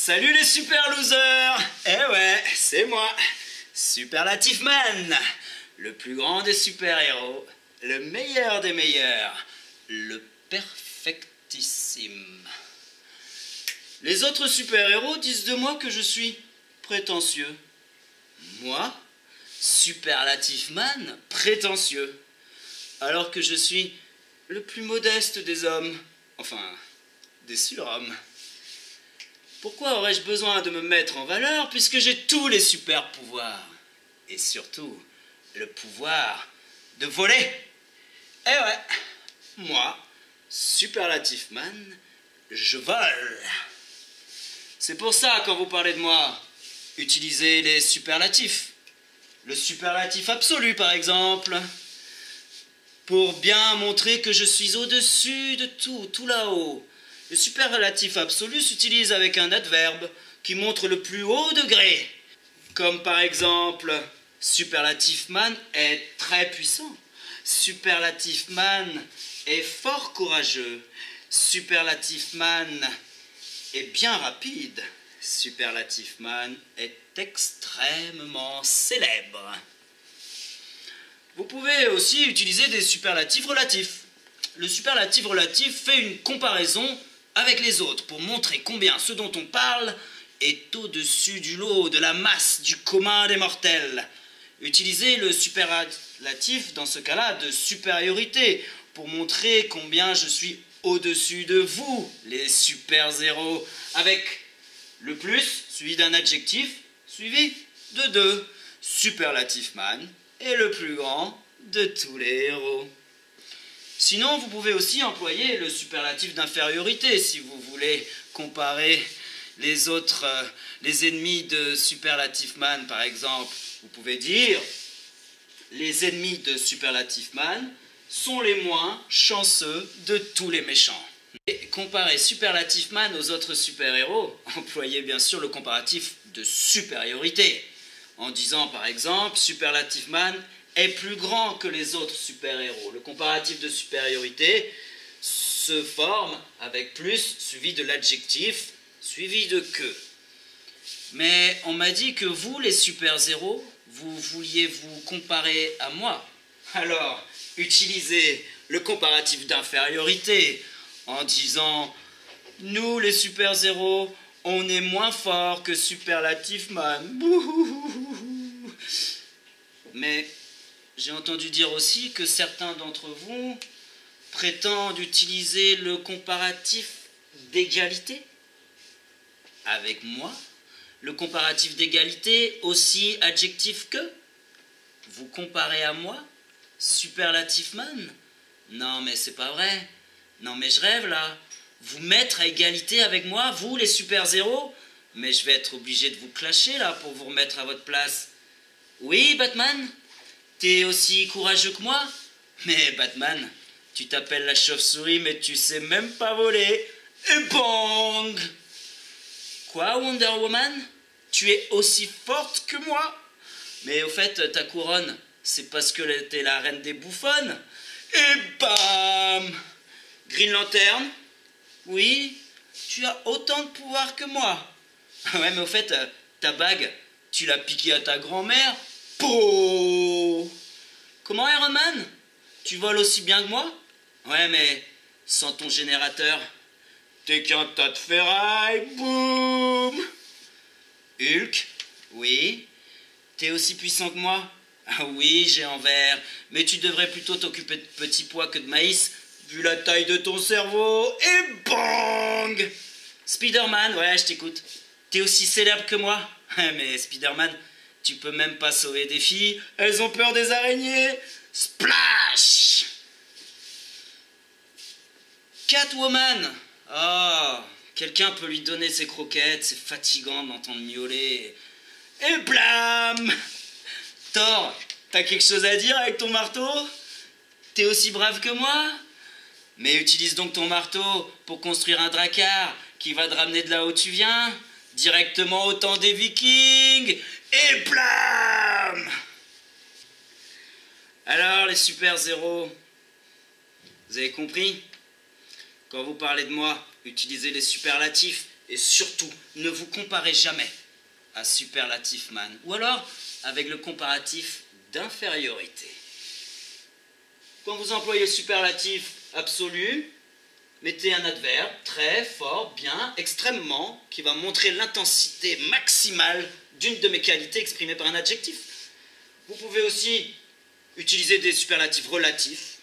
Salut les super losers! Eh ouais, c'est moi, Superlative Man, le plus grand des super-héros, le meilleur des meilleurs, le perfectissime. Les autres super-héros disent de moi que je suis prétentieux. Moi, Superlative Man, prétentieux, alors que je suis le plus modeste des hommes, enfin, des surhommes. Pourquoi aurais-je besoin de me mettre en valeur puisque j'ai tous les super pouvoirs? Et surtout, le pouvoir de voler. Eh ouais, moi, Superlative Man, je vole. C'est pour ça, quand vous parlez de moi, utilisez les superlatifs. Le superlatif absolu, par exemple, pour bien montrer que je suis au-dessus de tout, tout là-haut. Le superlatif absolu s'utilise avec un adverbe qui montre le plus haut degré, comme par exemple Superlative Man est très puissant, Superlative Man est fort courageux, Superlative Man est bien rapide, Superlative Man est extrêmement célèbre. Vous pouvez aussi utiliser des superlatifs relatifs. Le superlatif relatif fait une comparaison avec les autres pour montrer combien ce dont on parle est au-dessus du lot, de la masse, du commun des mortels. Utilisez le superlatif dans ce cas-là de supériorité pour montrer combien je suis au-dessus de vous, les super-héros, avec le plus suivi d'un adjectif suivi de deux. Superlative Man est le plus grand de tous les héros. Sinon, vous pouvez aussi employer le superlatif d'infériorité si vous voulez comparer les autres, les ennemis de Superlative Man, par exemple. Vous pouvez dire les ennemis de Superlative Man sont les moins chanceux de tous les méchants. Et comparer Superlative Man aux autres super-héros, employez bien sûr le comparatif de supériorité, en disant par exemple Superlative Man est plus grand que les autres super-héros. Le comparatif de supériorité se forme avec plus suivi de l'adjectif suivi de que. Mais on m'a dit que vous, les super-héros, vous vouliez vous comparer à moi. Alors, utilisez le comparatif d'infériorité en disant « Nous, les super-héros, on est moins forts que Superlative Man. » Bouhouhouhou. Mais j'ai entendu dire aussi que certains d'entre vous prétendent utiliser le comparatif d'égalité. Avec moi, le comparatif d'égalité, aussi adjectif que. Vous comparez à moi, Superlative Man? Non mais c'est pas vrai. Non mais je rêve là. Vous mettre à égalité avec moi, vous les super-héros? Mais je vais être obligé de vous clasher là pour vous remettre à votre place. Oui, Batman? T'es aussi courageux que moi? Mais Batman, tu t'appelles la chauve-souris mais tu sais même pas voler. Et bang! Quoi, Wonder Woman? Tu es aussi forte que moi? Mais au fait, ta couronne, c'est parce que t'es la reine des bouffonnes? Et bam! Green Lantern? Oui, tu as autant de pouvoir que moi. Ouais, mais au fait, ta bague, tu l'as piquée à ta grand-mère? Pouh! Comment, Iron Man? Tu voles aussi bien que moi? Ouais, mais sans ton générateur, t'es qu'un tas de ferraille. Boum! Hulk? Oui. T'es aussi puissant que moi? Ah oui, j'ai en vert. Mais tu devrais plutôt t'occuper de petits pois que de maïs, vu la taille de ton cerveau. Et bang! Spider-Man, ouais, je t'écoute. T'es aussi célèbre que moi? Mais Spider-Man, tu peux même pas sauver des filles. Elles ont peur des araignées. Splash! Catwoman! Oh, quelqu'un peut lui donner ses croquettes, c'est fatigant d'entendre miauler. Et blam! Thor, t'as quelque chose à dire avec ton marteau? T'es aussi brave que moi? Mais utilise donc ton marteau pour construire un drakkar qui va te ramener de là où tu viens, directement au temps des Vikings. Et blam! Alors les super-héros, vous avez compris? Quand vous parlez de moi, utilisez les superlatifs Et surtout, ne vous comparez jamais à superlatif man, ou alors avec le comparatif d'infériorité. Quand vous employez le superlatif absolu, mettez un adverbe très, fort, bien, extrêmement, qui va montrer l'intensité maximale d'une de mes qualités exprimée par un adjectif. Vous pouvez aussi utiliser des superlatifs relatifs,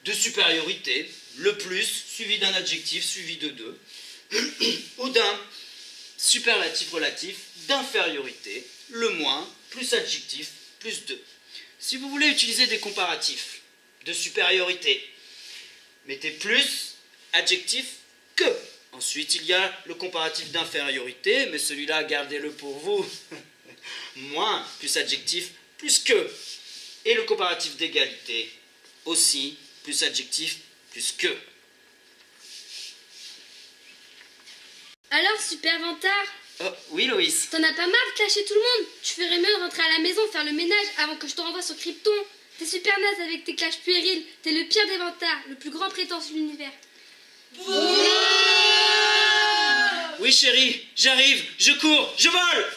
de supériorité, le plus, suivi d'un adjectif, suivi de deux, ou d'un superlatif relatif d'infériorité, le moins, plus adjectif, plus deux. Si vous voulez utiliser des comparatifs de supériorité, mettez plus adjectif que. Ensuite, il y a le comparatif d'infériorité, mais celui-là, gardez-le pour vous. Moins, plus adjectif, plus que. Et le comparatif d'égalité, aussi, plus adjectif, plus que. Alors, super vantard, Oh, oui, Loïs. t'en as pas marre de clasher tout le monde? Tu ferais mieux de rentrer à la maison, faire le ménage avant que je te renvoie sur Krypton. T'es super naze avec tes clashs puérils. T'es le pire des vantards, le plus grand prétentieux de l'univers. Oui, chérie, j'arrive, je cours, je vole.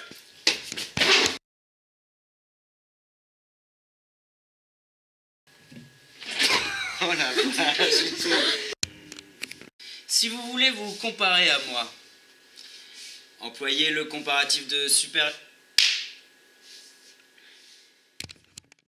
Oh la vache. Si vous voulez vous comparer à moi, employez le comparatif de super...